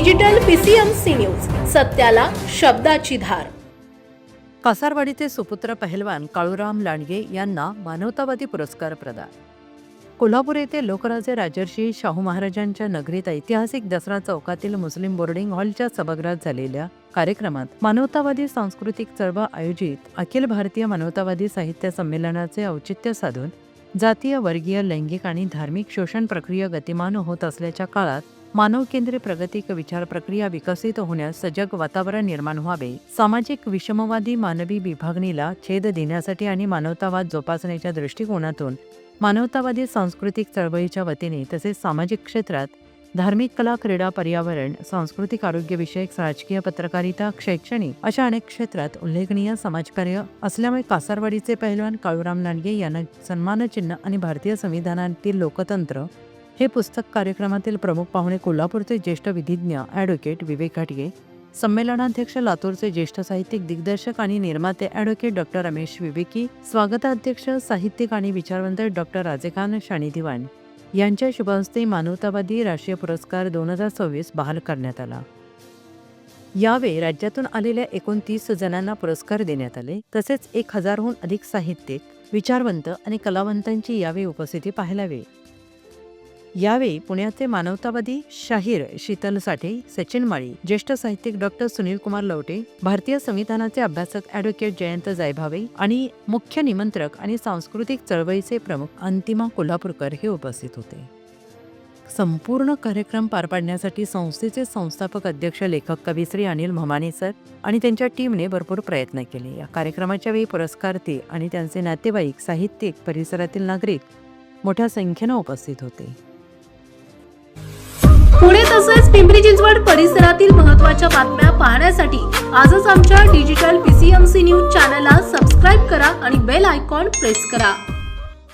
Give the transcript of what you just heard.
Digital PCMC news, सत्याला शब्दाची धार। कासारवाडीचे सुपुत्र पहलवान काळूराम लांडगे यांना मानवतावादी पुरस्कार प्रदान। कोल्हापूर येथे लोकराजे राजर्षी शाहू महाराजांच्या नगरीत ऐतिहासिक दसरा चौकातील मुस्लिम बोर्डिंग हॉलच्या सभागृहात झालेल्या कार्यक्रमात मानवतावादी सांस्कृतिक चळवळ आयोजित अखिल भारतीय मानवतावादी साहित्य संमेलनाचे औचित्य साधून जातीय, वर्गीय, लैंगिक आणि धार्मिक शोषण प्रक्रिया गतिमान होत असल्याच्या काळात मानवकेंद्री प्रगतिक विचार प्रक्रिया विकसित होण्यास सजग वातावरण निर्माण व्हावे, सामाजिक विषमवादी मानवी विभागणीला छेद देण्यासाठी आणि मानवतावाद जोपासण्याच्या दृष्टिकोनातून मानवतावादी सांस्कृतिक चळवळीच्या वतीने तसेच सामाजिक क्षेत्रात धार्मिक, कला, क्रीडा, पर्यावरण, सांस्कृतिक, आरोग्यविषयक, राजकीय, पत्रकारिता, शैक्षणिक अशा अनेक क्षेत्रात उल्लेखनीय समाजकार्य असल्यामुळे कासारवाडीचे पहलवान काळूराम लांडगे यांना सन्मानचिन्ह आणि भारतीय संविधानातील लोकतंत्र हे पुस्तक कार्यक्रमातील प्रमुख पाहुणे कोल्हापूरचे ज्येष्ठ विधिज्ञ ॲडव्होकेट विवेक घाटगे, संमेलनाध्यक्ष लातूरचे ज्येष्ठ साहित्यिक दिग्दर्शक आणि निर्माते ॲडव्होकेट डॉक्टर रमेश विवेकी, स्वागताध्यक्ष साहित्यिक आणि विचारवंत डॉक्टर राजेखान शाणी दिवाण यांच्या शुभहस्ते मानवतावादी राष्ट्रीय पुरस्कार 2026 बहाल करण्यात आला। यावेळी राज्यातून आलेल्या 29 जणांना पुरस्कार देण्यात आले। तसेच 1000हून अधिक साहित्यिक, विचारवंत आणि कलावंतांची यावेळी उपस्थिती पाहायला मिळाली। यावेळी पुण्याचे मानवतावादी शाहीर शीतल साठे, सचिन माळी, ज्येष्ठ साहित्यिक डॉक्टर सुनील कुमार लवटे, भारतीय संविधानाचे अभ्यासक ॲडव्होकेट जयंत जायभावे आणि मुख्य निमंत्रक आणि सांस्कृतिक चळवळीचे प्रमुख अंतिमा कोल्हापूरकर हे उपस्थित होते। संपूर्ण कार्यक्रम पार पाडण्यासाठी संस्थेचे संस्थापक अध्यक्ष, लेखक, कविश्री अनिल म्हमाने सर आणि त्यांच्या टीमने भरपूर प्रयत्न केले। या कार्यक्रमाच्या वेळी पुरस्कार्थी आणि त्यांचे नातेवाईक, साहित्यिक, परिसरातील नागरिक मोठ्या संख्येने उपस्थित होते। पुणे तसेच पिंपरी चिंचवड परिसरातील महत्त्वाच्या बातम्या पाहण्यासाठी आजच आमच्या डिजिटल PCMC न्यूज चॅनलला सबस्क्राइब करा आणि बेल आयकॉन प्रेस करा।